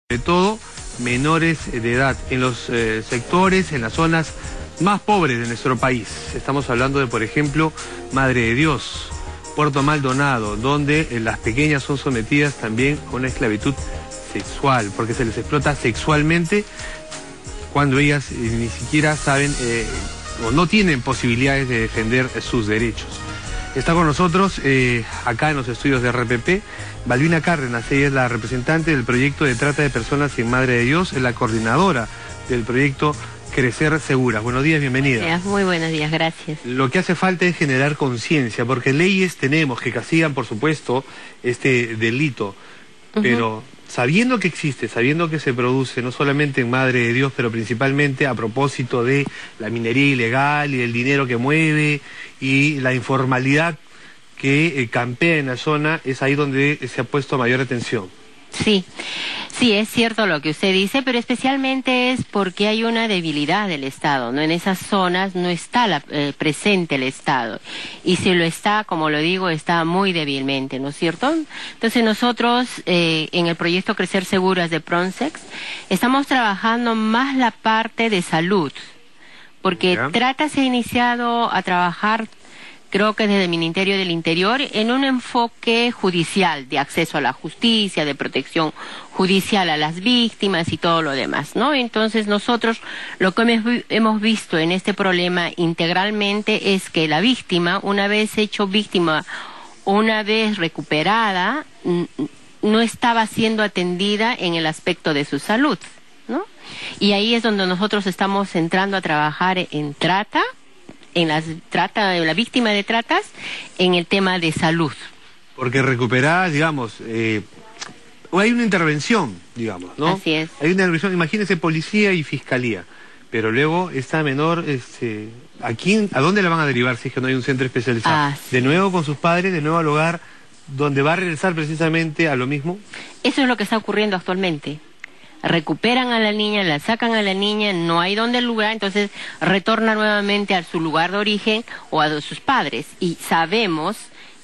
sobre todo menores de edad, en los sectores, en las zonas más pobres de nuestro país. Estamos hablando de, por ejemplo, Madre de Dios, Puerto Maldonado, donde las pequeñas son sometidas también a una esclavitud sexual, porque se les explota sexualmente cuando ellas ni siquiera saben o no tienen posibilidades de defender sus derechos. Está con nosotros, acá en los estudios de RPP, Balbina Cárdenas. Ella es la representante del proyecto de trata de personas en Madre de Dios, es la coordinadora del proyecto Crecer Seguras. Buenos días, bienvenida. Muy buenos días, gracias. Lo que hace falta es generar conciencia, porque leyes tenemos que castigan, por supuesto, este delito, pero sabiendo que existe, sabiendo que se produce, no solamente en Madre de Dios, pero principalmente a propósito de la minería ilegal y del dinero que mueve y la informalidad que campea en la zona, es ahí donde se ha puesto mayor atención. Sí, es cierto lo que usted dice, pero especialmente es porque hay una debilidad del Estado, ¿no? En esas zonas no está presente el Estado, y si lo está, como lo digo, está muy débilmente, ¿no es cierto? Entonces nosotros, en el proyecto Crecer Seguras de Pronsex, estamos trabajando más la parte de salud, porque Trata se ha iniciado a trabajar, creo que desde el Ministerio del Interior, en un enfoque judicial, de acceso a la justicia, de protección judicial a las víctimas y todo lo demás, ¿no? Entonces nosotros lo que hemos visto en este problema integralmente es que la víctima, una vez hecho víctima, una vez recuperada, no estaba siendo atendida en el aspecto de su salud, ¿no? Y ahí es donde nosotros estamos entrando a trabajar en trata, en la víctima de tratas, en el tema de salud. Porque recuperar, digamos, hay una intervención, digamos, ¿no? Así es. Hay una intervención, imagínese, policía y fiscalía, pero luego esta menor, ¿a dónde la van a derivar si es que no hay un centro especializado? De nuevo con sus padres, de nuevo al hogar, donde va a regresar precisamente a lo mismo. Eso es lo que está ocurriendo actualmente. Recuperan a la niña, la sacan a la niña, no hay donde lugar, entonces retorna nuevamente a su lugar de origen o a sus padres. Y sabemos,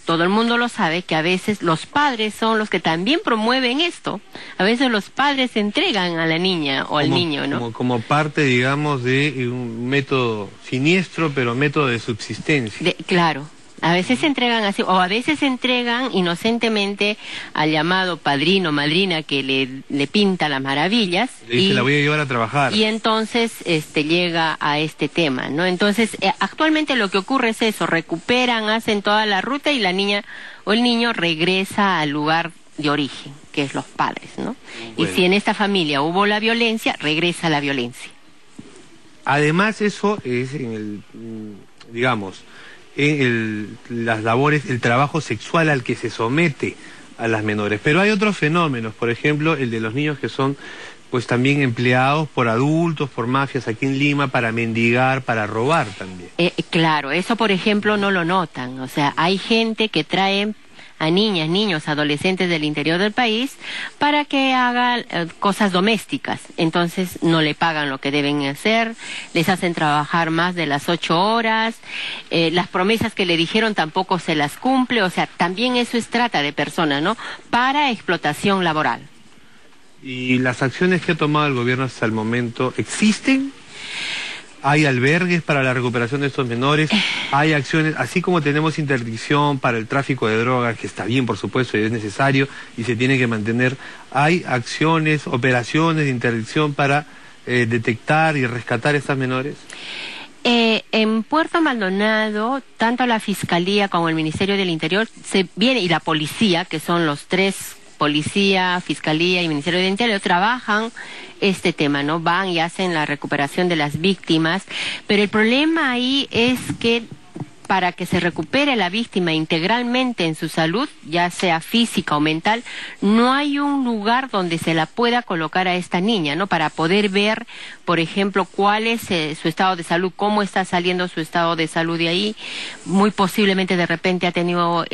todo el mundo lo sabe, que a veces los padres son los que también promueven esto. A veces los padres entregan a la niña o al niño, ¿no? Como parte, digamos, de un método siniestro, pero método de subsistencia. Claro. A veces se entregan así, o a veces se entregan inocentemente al llamado padrino, madrina, que le pinta las maravillas. Le dice, la voy a llevar a trabajar. Y entonces llega a este tema, ¿no? Entonces, actualmente lo que ocurre es eso, recuperan, hacen toda la ruta y la niña o el niño regresa al lugar de origen, que es los padres, ¿no? Bueno. Y si en esta familia hubo la violencia, regresa la violencia. Además, eso es digamos, las labores, el trabajo sexual al que se somete a las menores. Pero hay otros fenómenos, por ejemplo, el de los niños que son pues también empleados por adultos, por mafias aquí en Lima, para mendigar, para robar también. Claro, eso por ejemplo no lo notan. O sea, hay gente que trae a niñas, niños, adolescentes del interior del país para que hagan cosas domésticas. Entonces no le pagan lo que deben hacer, les hacen trabajar más de las 8 horas, las promesas que le dijeron tampoco se las cumple, o sea, también eso es trata de personas, ¿no? Para explotación laboral. ¿Y las acciones que ha tomado el gobierno hasta el momento existen? ¿Hay albergues para la recuperación de estos menores? ¿Hay acciones, así como tenemos interdicción para el tráfico de drogas, que está bien, por supuesto, y es necesario y se tiene que mantener? ¿Hay acciones, operaciones de interdicción para detectar y rescatar a estas menores? En Puerto Maldonado, tanto la Fiscalía como el Ministerio del Interior y la policía, que son los tres, Policía, Fiscalía y Ministerio del Interior, trabajan este tema, ¿no? Van y hacen la recuperación de las víctimas, pero el problema ahí es que para que se recupere la víctima integralmente en su salud, ya sea física o mental, no hay un lugar donde se la pueda colocar a esta niña, ¿no? Para poder ver, por ejemplo, cuál es su estado de salud, cómo está saliendo su estado de salud de ahí. Muy posiblemente de repente ha tenido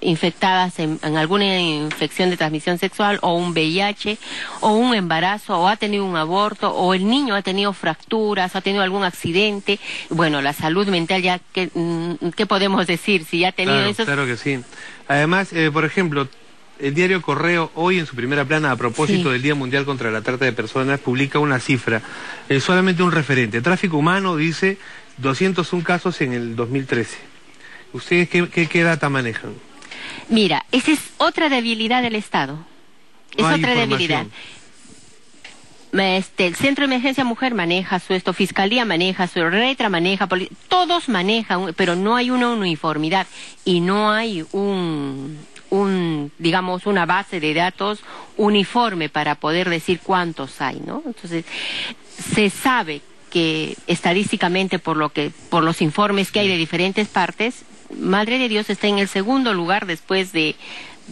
infectadas en alguna infección de transmisión sexual, o un VIH, o un embarazo, o ha tenido un aborto, o el niño ha tenido fracturas, ha tenido algún accidente. Bueno, la salud mental ya ¿qué podemos decir? Si ya ha tenido eso. Claro que sí. Además, por ejemplo, El diario Correo, hoy en su primera plana, a propósito del Día Mundial contra la Trata de Personas, publica una cifra, solamente un referente. Tráfico humano, dice, 201 casos en el 2013. ¿Ustedes qué data manejan? Mira, esa es otra debilidad del Estado. Es otra debilidad. El Centro de Emergencia Mujer maneja su Fiscalía maneja su Retra maneja, todos manejan, pero no hay una uniformidad y no hay digamos, una base de datos uniforme para poder decir cuántos hay, ¿no? Entonces, se sabe que estadísticamente por los informes que hay de diferentes partes, Madre de Dios está en el segundo lugar después de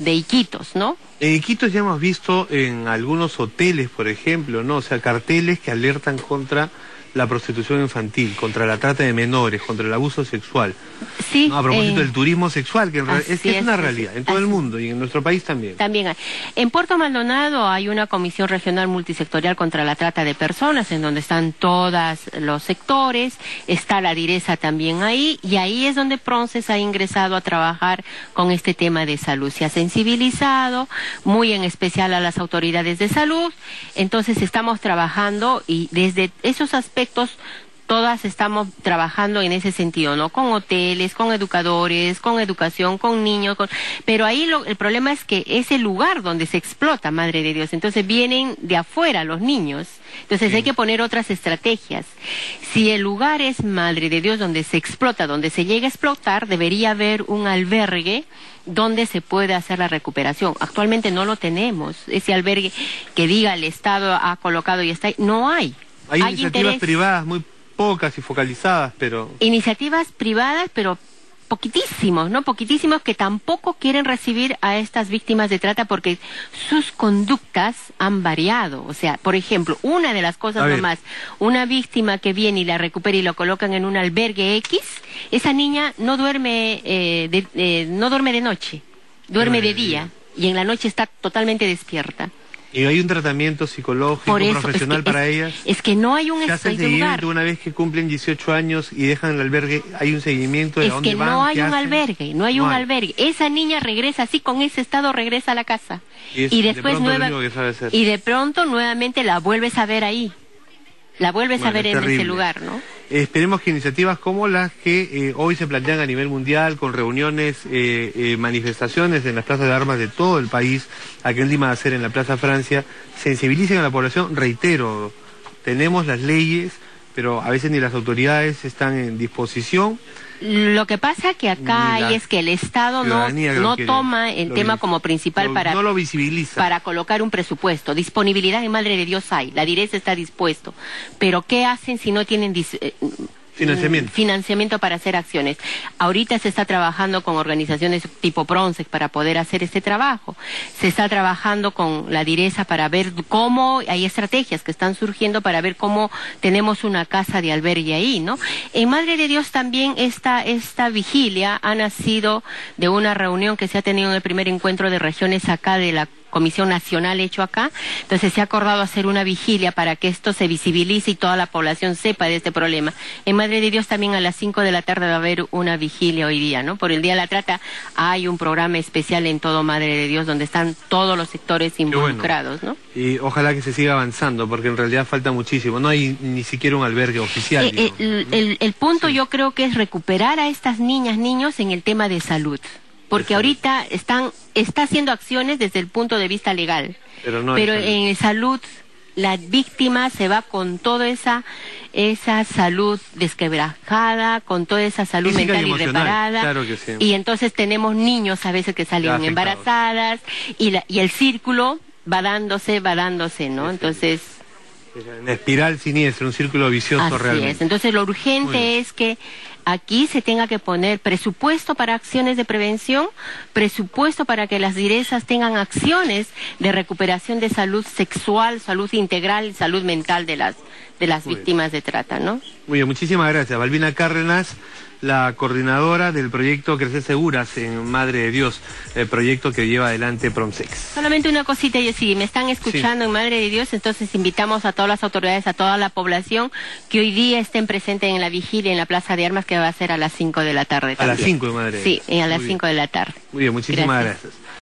Iquitos, ¿no? En Iquitos ya hemos visto en algunos hoteles, por ejemplo, ¿no? O sea, carteles que alertan contra la prostitución infantil, contra la trata de menores, contra el abuso sexual. Sí. ¿No? A propósito del turismo sexual, que es una realidad en todo el mundo y en nuestro país también. También hay. En Puerto Maldonado hay una comisión regional multisectorial contra la trata de personas, en donde están todos los sectores, está la direza también ahí, y ahí es donde Pronces ha ingresado a trabajar con este tema de salud. Se ha sensibilizado, muy en especial a las autoridades de salud, entonces estamos trabajando y desde esos aspectos todas estamos trabajando en ese sentido, ¿no? Con hoteles, con educadores, con educación, con niños, pero ahí el problema es que es el lugar donde se explota, Madre de Dios, entonces vienen de afuera los niños, entonces hay que poner otras estrategias. Si el lugar es, Madre de Dios, donde se explota, donde se llega a explotar, debería haber un albergue donde se puede hacer la recuperación. Actualmente no lo tenemos, ese albergue que diga el Estado ha colocado y está ahí, no hay. Hay iniciativas privadas muy pocas y focalizadas, pero... Iniciativas privadas, pero poquitísimos, ¿no? Poquitísimos que tampoco quieren recibir a estas víctimas de trata porque sus conductas han variado. O sea, por ejemplo, una de las cosas nomás, una víctima que viene y la recupera y lo colocan en un albergue X, esa niña no duerme, no duerme de noche, duerme de día y en la noche está totalmente despierta. ¿Y hay un tratamiento psicológico, profesional para ellas? Es que no hay un seguimiento lugar. Una vez que cumplen 18 años y dejan el albergue, ¿hay un seguimiento de dónde van? Es que no hay un albergue, no hay un albergue. Esa niña regresa así, con ese estado regresa a la casa. Y después y de pronto nuevamente la vuelves a ver ahí. La vuelves a ver en ese lugar, ¿no? Esperemos que iniciativas como las que hoy se plantean a nivel mundial, con reuniones, manifestaciones en las plazas de armas de todo el país, aquel Lima de hacer en la Plaza Francia, sensibilicen a la población. Reitero, tenemos las leyes, pero a veces ni las autoridades están en disposición. Lo que pasa que acá hay es que el Estado no toma el tema como principal no lo visibiliza. Para colocar un presupuesto. Disponibilidad en Madre de Dios hay, la direza está dispuesto, pero ¿qué hacen si no tienen financiamiento para hacer acciones? Ahorita se está trabajando con organizaciones tipo Pronces para poder hacer este trabajo. Se está trabajando con la direza para ver cómo hay estrategias que están surgiendo para ver cómo tenemos una casa de albergue ahí, ¿no? En Madre de Dios también esta vigilia ha nacido de una reunión que se ha tenido en el primer encuentro de regiones acá de la Comisión Nacional hecho acá. Entonces se ha acordado hacer una vigilia para que esto se visibilice y toda la población sepa de este problema. En Madre de Dios también a las 5 de la tarde va a haber una vigilia hoy día, ¿no? Por el Día de la Trata hay un programa especial en todo Madre de Dios donde están todos los sectores involucrados, ¿no? Y ojalá que se siga avanzando porque en realidad falta muchísimo. No hay ni siquiera un albergue oficial. El punto yo creo que es recuperar a estas niñas, niños en el tema de salud. Porque ahorita está haciendo acciones desde el punto de vista legal, pero en salud la víctima se va con toda esa salud desquebrajada, con toda esa salud mental irreparada, claro que sí. Y entonces tenemos niños a veces que salen embarazadas y el círculo va dándose, ¿no? Entonces... En espiral siniestra, un círculo vicioso realmente. Así es. Entonces lo urgente es que aquí se tenga que poner presupuesto para acciones de prevención, presupuesto para que las direzas tengan acciones de recuperación de salud sexual, salud integral y salud mental de las víctimas de trata, ¿no? Muy bien, muchísimas gracias. Balbina Cárdenas, la coordinadora del proyecto Crecer Seguras en Madre de Dios, el proyecto que lleva adelante Promsex. Solamente una cosita, y si me están escuchando en Madre de Dios, entonces invitamos a todas las autoridades, a toda la población que hoy día estén presentes en la vigilia en la Plaza de Armas, que va a ser a las 5 de la tarde también. A las 5 de Madre de Dios. Sí, a las 5 de la tarde. Muy bien, muchísimas gracias.